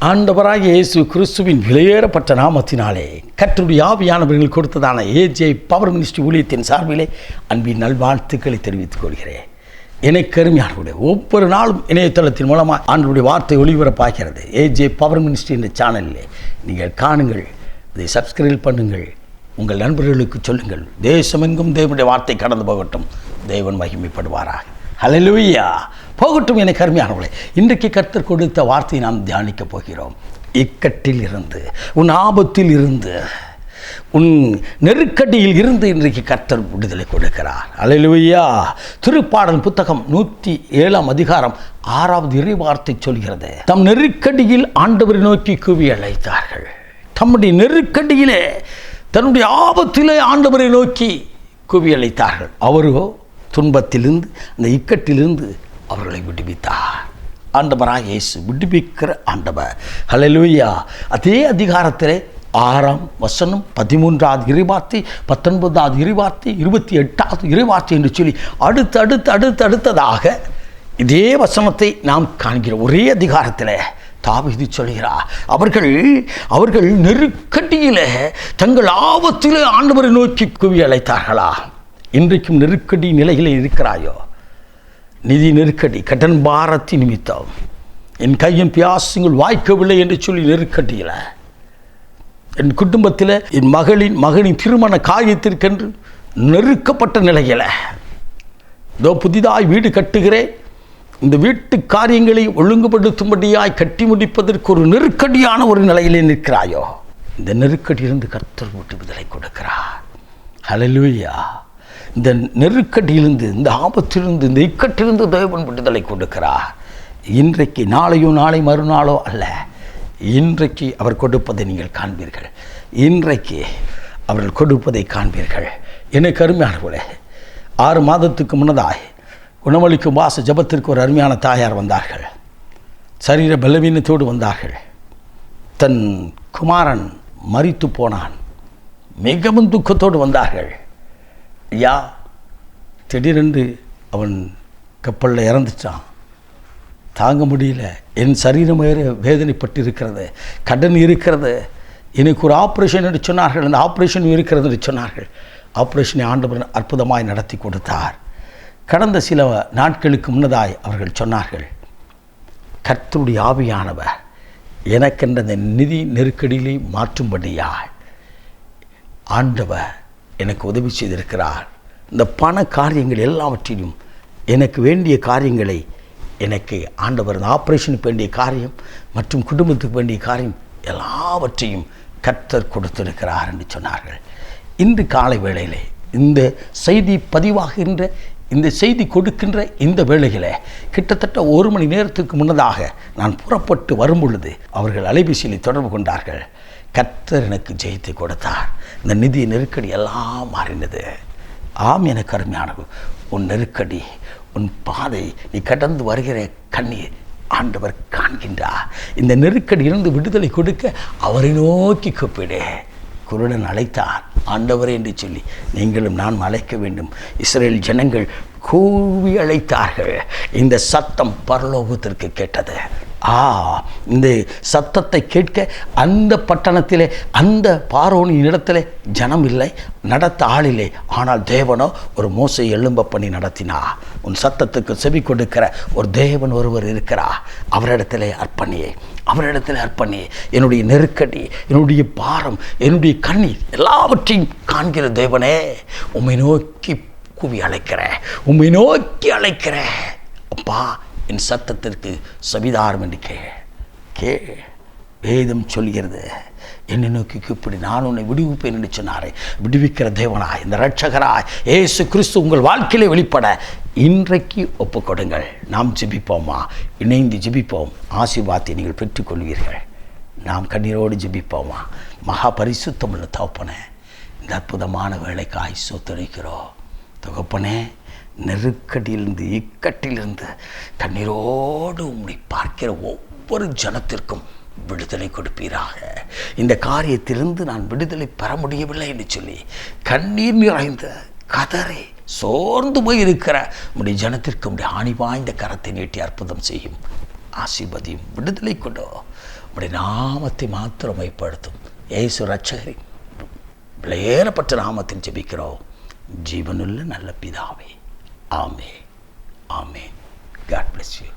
ஆண்டவராகிய இயேசு கிறிஸ்துவின் விலையேறப்பட்ட நாமத்தினாலே கர்த்தருடைய ஆவியானவர்கள் கொடுத்ததான ஏஜே பவர் மினிஸ்ட்ரி ஊழியத்தின் சார்பிலே அன்பின் நல்வாழ்த்துக்களை தெரிவித்துக் கொள்கிறேன். எனக்கு அருமையானவர்களே, ஒவ்வொரு நாளும் இணையதளத்தின் மூலமாக ஆண்டவருடைய வார்த்தை ஒளிபரப்பாகிறது. ஏஜே பவர் மினிஸ்ட்ரி என்ற சேனலில் நீங்கள் காணுங்கள், அதை சப்ஸ்கிரைப் பண்ணுங்கள், உங்கள் நண்பர்களுக்கு சொல்லுங்கள். தேசமெங்கும் தேவனுடைய வார்த்தை கடந்து போகட்டும், தேவன் மகிமைப்படுவாராக. ஹல்லேலூயா. போகட்டும். எனக்கு அருமையானவர்களே, இன்றைக்கு கர்த்தர் கொடுத்த வார்த்தையை நாம் தியானிக்கப் போகிறோம். இக்கட்டில் இருந்து, உன் ஆபத்தில் இருந்து, உன் நெருக்கடியில் இருந்து இன்றைக்கு கர்த்தர் விடுதலை கொடுக்கிறார். ஹல்லேலூயா. திருப்பாடல் புத்தகம் 107 அதிகாரம் 6வது இறைவார்த்தை சொல்கிறது, தம் நெருக்கடியில் ஆண்டவரை நோக்கி கூவி அழைத்தார்கள். தம்முடைய நெருக்கடியிலே, தன்னுடைய ஆபத்திலே ஆண்டவரை நோக்கி கூவி அழைத்தார்கள். அவரோ துன்பத்திலிருந்து, அந்த இக்கட்டிலிருந்து அவர்களை விடுவித்தார். ஆண்டவராக இயேசு விடுவிக்கிற ஆண்டவர். ஹல்லேலூயா. அதே அதிகாரத்திலே 6ஆம் வசனம், 13வது இறைவார்த்தை, 19வது இறைவார்த்தை, 28வது இறைவார்த்தை என்று சொல்லி அடுத்ததாக இதே வசனத்தை நாம் காண்கிறோம். ஒரே அதிகாரத்தில் தாவீது சொல்கிறார், அவர்கள் நெருக்கடியிலே, தங்கள் ஆபத்திலே ஆண்டவரை நோக்கி கூவி அழைத்தார்களா? இன்றைக்கும் நெருக்கடி நிலைகளில் இருக்கிறாயோ? நிதி நெருக்கடி, கடன் பாரத்தின் நிமித்தம் என் கையின் பியாசங்கள் வாய்க்கவில்லை என்று சொல்லி நெருக்கடியில், என் குடும்பத்தில் என் மகனின் திருமண காரியத்திற்கென்று நெருக்கப்பட்ட நிலையில், இதோ புதிதாய் வீடு கட்டுகிறேன், இந்த வீட்டு காரியங்களை ஒழுங்குபடுத்தும்படியாய் கட்டி முடிப்பதற்கு ஒரு நெருக்கடியான ஒரு நிலையிலே நிற்கிறாயோ? இந்த நெருக்கடியிலிருந்து கர்த்தர் விடுதலை கொடுக்கிறார். ஹல்லேலூயா. இந்த நெருக்கடியிலிருந்து, இந்த ஆபத்திலிருந்து, இந்த இக்கட்டிலிருந்து தேவன் விடுதலை கொடுக்கிறார். இன்றைக்கு, நாளையோ நாளை மறுநாளோ அல்ல, இன்றைக்கு அவர் கொடுப்பதை நீங்கள் காண்பீர்கள். இன்றைக்கு அவர்கள் கொடுப்பதை காண்பீர்கள். எனக்கு அருமையானவர்களே, 6 மாதத்துக்கு முன்னதாய் குணமளிக்கும் வாச ஜபத்திற்கு ஒரு அருமையான தாயார் வந்தார்கள். சரீர பலவீனத்தோடு வந்தார்கள். தன் குமாரன் மரித்து போனான். மிகவும் துக்கத்தோடு வந்தார்கள். ஐயா, திடீரென்று அவன் கப்பலில் இறந்துட்டான், தாங்க முடியல, என் சரீரம் வேறு வேதனைப்பட்டு இருக்கிறது, கடன் இருக்கிறது, எனக்கு ஒரு ஆப்ரேஷன் என்று சொன்னார்கள். அந்த ஆப்ரேஷன் இருக்கிறது என்று சொன்னார்கள். ஆப்ரேஷனை ஆண்டவர் அற்புதமாய் நடத்தி கொடுத்தார். கடந்த சில நாட்களுக்கு முன்னதாய் அவர்கள் சொன்னார்கள், கர்த்தருடைய ஆவியானவர் எனக்கென்ற அந்த நிதி நெருக்கடியிலே மாற்றும்படியாய் ஆண்டவர் எனக்கு உதவி செய்திருக்கிறார். இந்த பண காரியங்கள் எல்லாவற்றிலும் எனக்கு வேண்டிய காரியங்களை எனக்கு ஆண்டவர், இந்த ஆப்ரேஷனுக்கு வேண்டிய காரியம் மற்றும் குடும்பத்துக்கு வேண்டிய காரியம் எல்லாவற்றையும் கர்த்தர் கொடுத்திருக்கிறார் என்று சொன்னார்கள். இன்று காலை வேளையிலே இந்த செய்தி பதிவாகின்ற, இந்த செய்தி கொடுக்கின்ற இந்த வேளையில் கிட்டத்தட்ட 1 மணி நேரத்துக்கு முன்னதாக நான் புறப்பட்டு வரும் பொழுது அவர்கள் அலைபேசியில் தொடர்பு கொண்டார்கள். கர்த்தர் எனக்கு ஜெயித்து கொடுத்தார். இந்த நிதி நெருக்கடி எல்லாம் மாறினது. ஆம், எனக்கு அருமையானது. உன் நெருக்கடி, உன் பாதை, நீ கடந்து வருகிற கண்ணீர் ஆண்டவர் காண்கின்றார். இந்த நெருக்கடியிலிருந்து விடுதலை கொடுக்க அவரை நோக்கி கூப்பிடு. குருடன் அழைத்தார், ஆண்டவரே என்று சொல்லி நீங்களும் நான் அழைக்க வேண்டும். இஸ்ரேல் ஜனங்கள் கூவி அழைத்தார்கள். இந்த சத்தம் பரலோகத்திற்கு கேட்டது. இந்த சத்தத்தை கேட்க அந்த பட்டணத்திலே, அந்த பார்வோனின் இடத்திலே ஜனம் இல்லை, நடத்த ஆள் இல்லை. ஆனால் தேவனோ ஒரு மோசை எழும்ப பண்ணி நடத்தினார். உன் சத்தத்துக்கு செவி கொடுக்கிற ஒரு தேவன் ஒருவர் இருக்கிறார். அவரிடத்திலே அர்ப்பணியே. என்னுடைய நெருக்கடி, என்னுடைய பாரம், என்னுடைய கண்ணீர் எல்லாவற்றையும் காண்கிற தேவனே, உம்மை நோக்கி கூவி அழைக்கிறேன், உம்மை நோக்கி அழைக்கிறேன். அப்பா, என் சத்தத்திற்கு செவிதாரும் என்று கே வேதம் சொல்கிறது, என்னை நோக்கி கூப்பிடு, நான் உன்னை விடுவிப்பேன் என்று சொன்னாரே. விடுவிக்கிற தேவனாய், இந்த இரட்சகராய் இயேசு கிறிஸ்து உங்கள் வாழ்க்கையிலே வெளிப்பட இன்றைக்கு ஒப்புக்கொடுங்கள். நாம் ஜெபிப்போமா? இணைந்து ஜெபிப்போம். ஆசீர்வாதத்தை நீங்கள் பெற்றுக்கொள்வீர்கள். நாம் கண்ணீரோடு ஜெபிப்போமா? மகா பரிசுத்தமுள்ள தகப்பனே, இந்த அற்புதமான வேலைக்காய் சோத்தரிக்கிறோம். தகப்பனே, நெருக்கடியிலிருந்து, இக்கட்டிலிருந்து கண்ணீரோடு உம்மை பார்க்கிற ஒவ்வொரு ஜனத்திற்கும் விடுதலை கொடுப்பீராக. இந்த காரியத்திலிருந்து நான் விடுதலை பெற முடியவில்லை என்று சொல்லி கண்ணீர் நிறைந்த கதறி சோர்ந்து போய் இருக்கிற உடைய ஜனத்திற்கு உடைய ஆணி வாய்ந்த கரத்தை நீட்டி அற்புதம் செய்யும். ஆசீர்வதியும் விடுதலை கொண்டோ உடைய நாமத்தை மாத்திரம் மைப்படுத்தும் இயேசு ரட்சகரின் விலையேறப்பட்ட நாமத்தில் ஜெபிக்கிறோம் ஜீவனுள்ள நல்ல பிதாவே. ஆமே ஆமே. God bless you.